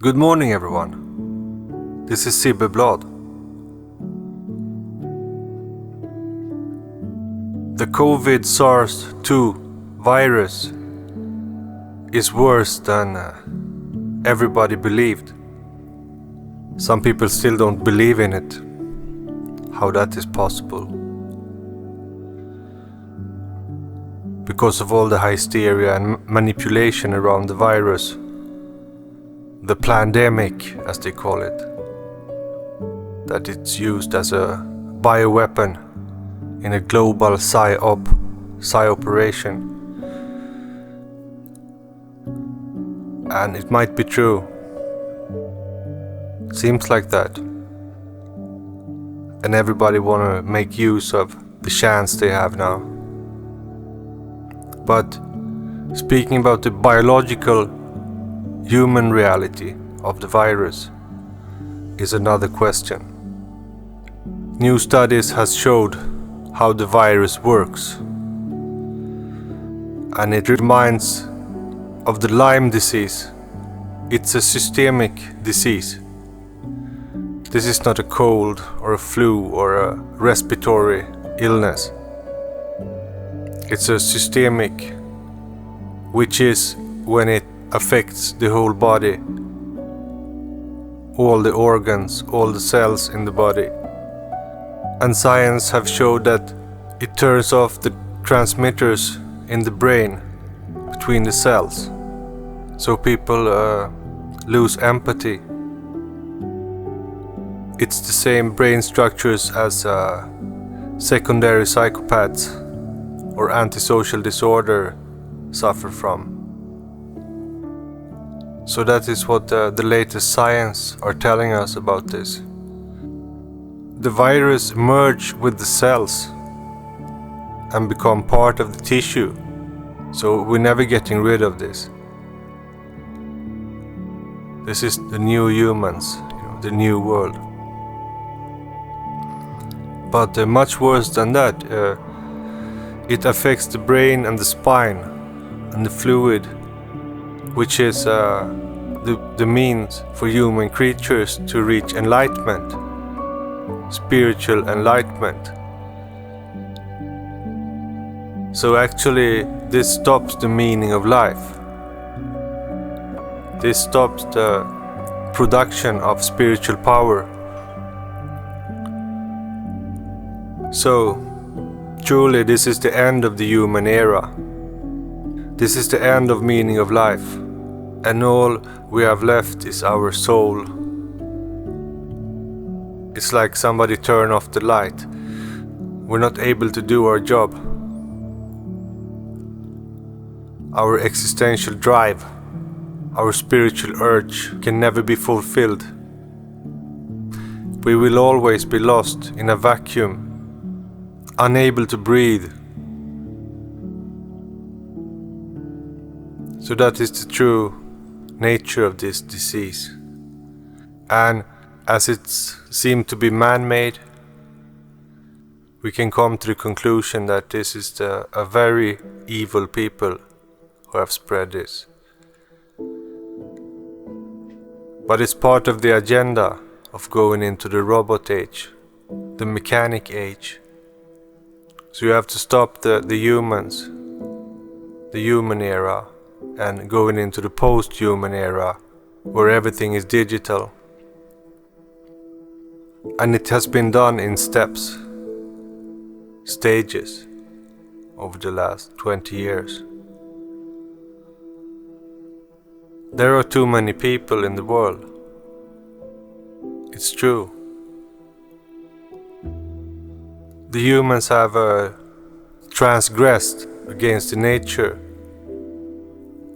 Good morning, everyone. This is Sibbe Bladh. The COVID SARS-2 virus is worse than everybody believed. Some people still don't believe in it. How that is possible? Because of all the hysteria and manipulation around the virus. The pandemic, as they call it, that it's used as a bioweapon in a global psy operation. And it might be true. Seems like that. And everybody wanna make use of the chance they have now. But speaking about the biological human reality of the virus is another question. New studies has showed how the virus works, and it reminds of the Lyme disease. It's a systemic disease. This is not a cold or a flu or a respiratory illness. It's a systemic, which is when it affects the whole body, all the organs, all the cells in the body. And science have showed that it turns off the transmitters in the brain between the cells, so people lose empathy. It's the same brain structures as secondary psychopaths or antisocial disorder suffer from. So that is what the latest science are telling us about this. The virus merge with the cells and become part of the tissue. So we're never getting rid of this. This is the new humans, the new world. But much worse than that, it affects the brain and the spine and the fluid, which is the means for human creatures to reach enlightenment, spiritual enlightenment. So actually, this stops the meaning of life. This stops the production of spiritual power. So, truly, this is the end of the human era. This is the end of meaning of life, and all we have left is our soul. It's like somebody turned off the light. We're not able to do our job. Our existential drive, our spiritual urge can never be fulfilled. We will always be lost in a vacuum, unable to breathe. So that is the true nature of this disease. And as it seemed to be man-made, we can come to the conclusion that this is a very evil people who have spread this. But it's part of the agenda of going into the robot age, the mechanic age. So you have to stop the humans, the human era, and going into the post-human era, where everything is digital. And it has been done in steps, stages, over the last 20 years. There are too many people in the world. It's true. The humans have transgressed against the nature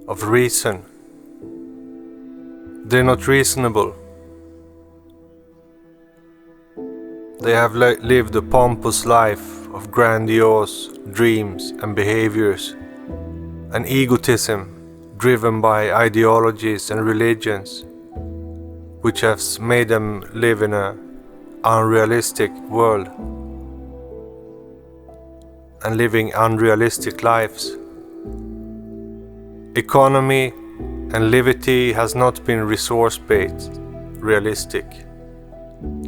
of reason. They're not reasonable. They have lived a pompous life of grandiose dreams and behaviors, and egotism driven by ideologies and religions, which has made them live in an unrealistic world and living unrealistic lives. Economy And liberty has not been resource-based, realistic,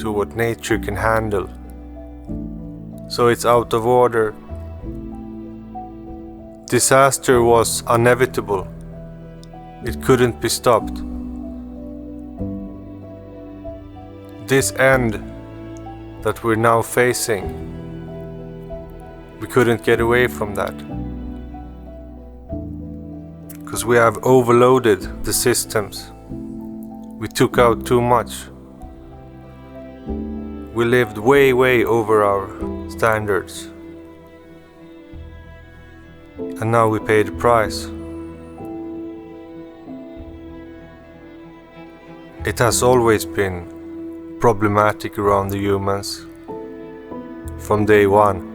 to what nature can handle. So it's out of order. Disaster was inevitable. It couldn't be stopped. This end that we're now facing, we couldn't get away from that. Because we have overloaded the systems. We took out too much. We lived way over our standards. And now we pay the price. It has always been problematic around the humans from day one.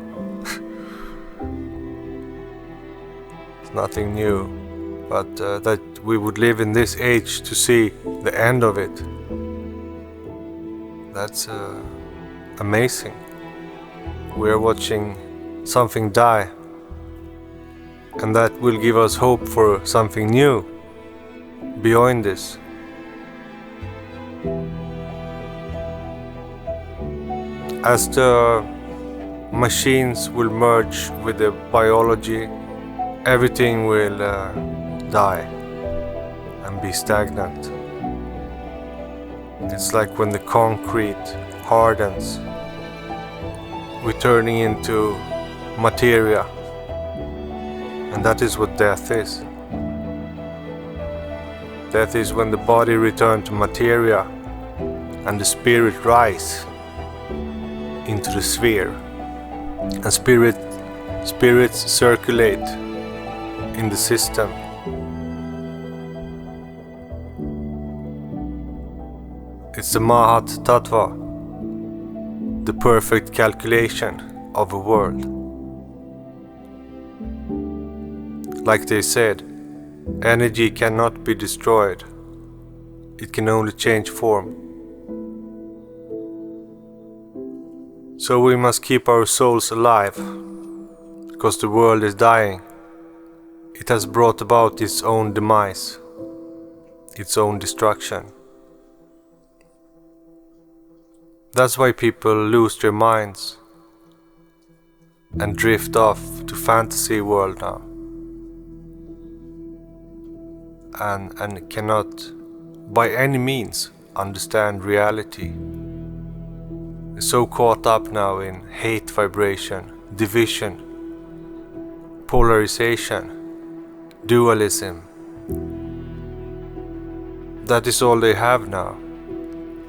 It's nothing new, but that we would live in this age to see the end of it, that's amazing. We're watching something die, and that will give us hope for something new beyond this. As the machines will merge with the biology, everything will die and be stagnant. It's like when the concrete hardens, we're turning into materia, and that is what death is. Death is when the body returns to materia and the spirit rises into the sphere, and spirits circulate in the system. It's the Mahat Tattva, the perfect calculation of a world. Like they said, energy cannot be destroyed, it can only change form. So we must keep our souls alive, because the world is dying. It has brought about its own demise, its own destruction. That's why people lose their minds and drift off to fantasy world now, and cannot by any means understand reality. So caught up now in hate vibration, division, polarization, dualism. That is all they have now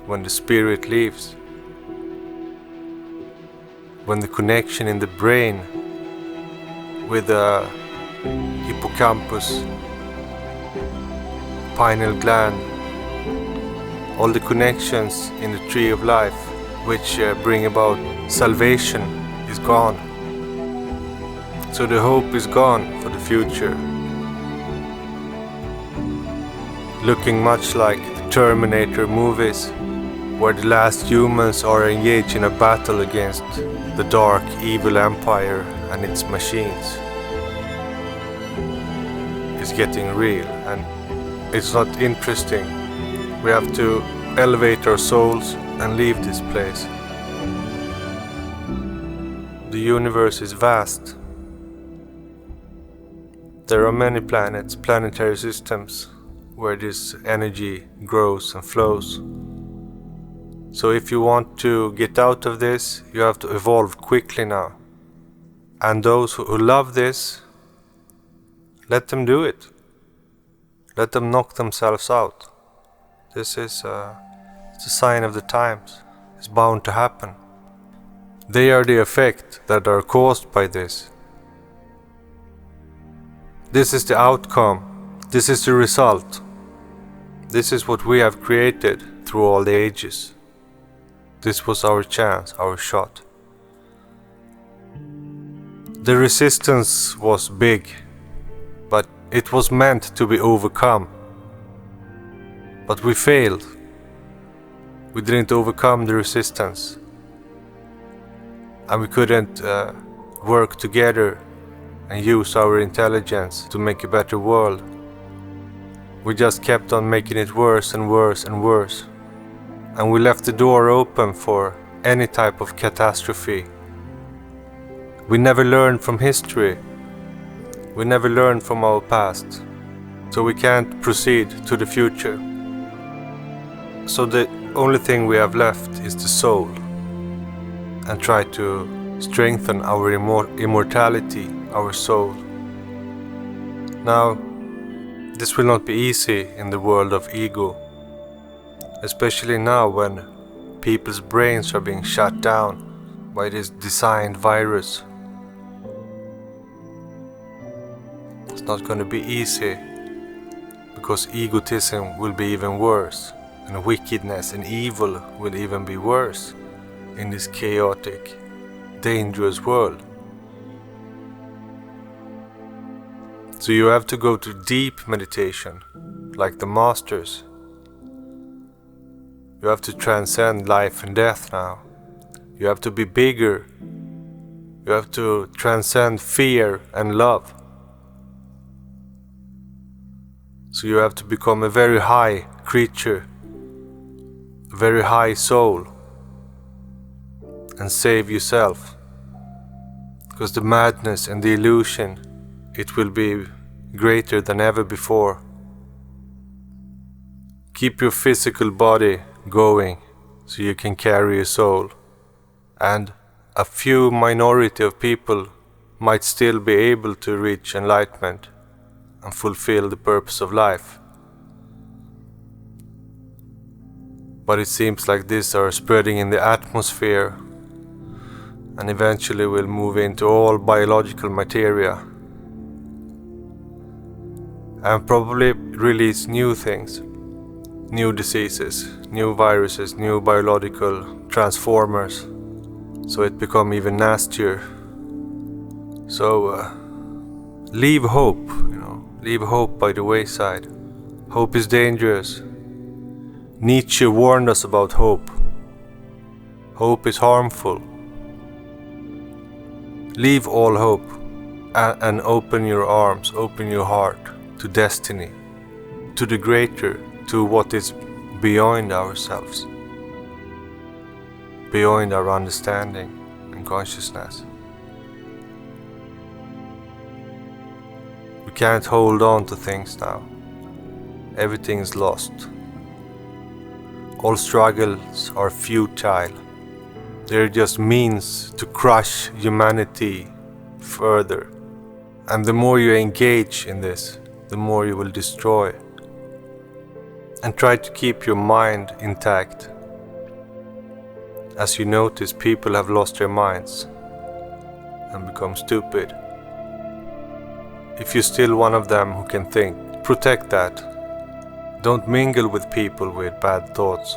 when the spirit leaves. When the connection in the brain with the hippocampus, pineal gland, all the connections in the tree of life which bring about salvation is gone. So the hope is gone for the future. Looking much like the Terminator movies, where the last humans are engaged in a battle against the dark evil empire and its machines. It's getting real, and it's not interesting. We have to elevate our souls and leave this place. The universe is vast. There are many planets, planetary systems, where this energy grows and flows. So if you want to get out of this, you have to evolve quickly now. And those who love this, let them do it. Let them knock themselves out. This is it's a sign of the times. It's bound to happen. They are the effect that are caused by this. This is the outcome. This is the result. This is what we have created through all the ages. This was our chance, our shot. The resistance was big, but it was meant to be overcome. But we failed. We didn't overcome the resistance. And we couldn't work together and use our intelligence to make a better world. We just kept on making it worse and worse and worse. And we left the door open for any type of catastrophe. We never learned from history. We never learned from our past. So we can't proceed to the future. So the only thing we have left is the soul. And try to strengthen our immortality, our soul. Now, this will not be easy in the world of ego. Especially now when people's brains are being shut down by this designed virus. It's not going to be easy because egotism will be even worse, and wickedness and evil will even be worse in this chaotic, dangerous world. So you have to go to deep meditation, like the masters. You have to transcend life and death now. You have to be bigger. You have to transcend fear and love. So you have to become a very high creature, a very high soul, and save yourself. Because the madness and the illusion, it will be greater than ever before. Keep your physical body going so you can carry your soul, and a few minority of people might still be able to reach enlightenment and fulfill the purpose of life. But it seems like these are spreading in the atmosphere and eventually will move into all biological materia and probably release new things, new diseases, new viruses, new biological transformers, so it become even nastier. So leave hope, leave hope by the wayside. Hope is dangerous. Nietzsche warned us about hope. Hope is harmful. Leave all hope and open your arms, open your heart to destiny, to the greater, to what is beyond ourselves, beyond our understanding and consciousness. We can't hold on to things now. Everything is lost. All struggles are futile. They're just means to crush humanity further. And the more you engage in this, the more you will destroy. And try to keep your mind intact. As you notice, people have lost their minds and become stupid. If you're still one of them who can think, protect that. Don't mingle with people with bad thoughts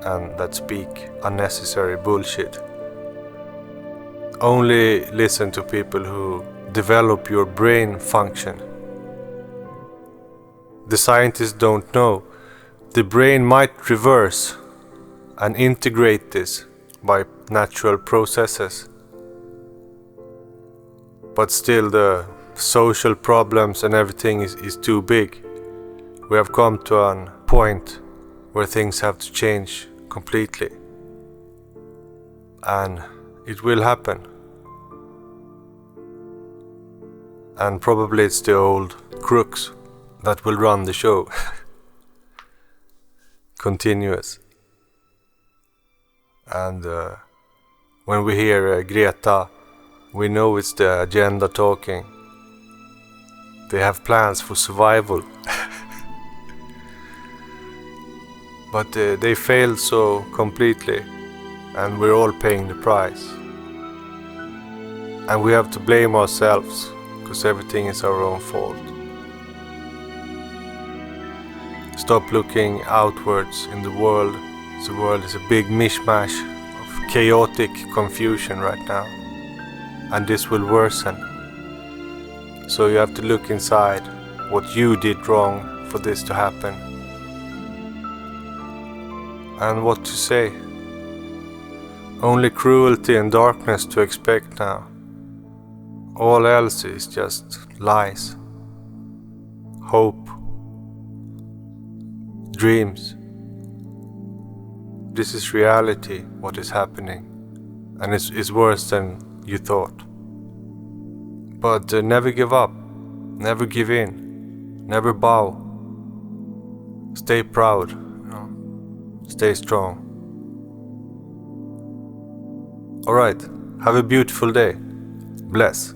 and that speak unnecessary bullshit. Only listen to people who develop your brain function. The scientists don't know. The brain might reverse and integrate this by natural processes. But still the social problems and everything is too big. We have come to a point where things have to change completely. And it will happen. And probably it's the old crooks that will run the show. Continuous. And when we hear Greta, we know it's the agenda talking. They have plans for survival. But they failed so completely, and we're all paying the price. And we have to blame ourselves, because everything is our own fault. Stop looking outwards in the world. The world is a big mishmash of chaotic confusion right now, and this will worsen. So you have to look inside what you did wrong for this to happen. And what to say. Only cruelty and darkness to expect now. All else is just lies. Hope dreams. This is reality, what is happening, and it's worse than you thought. But never give up, never give in, never bow. Stay proud, stay strong. Alright, have a beautiful day. Bless.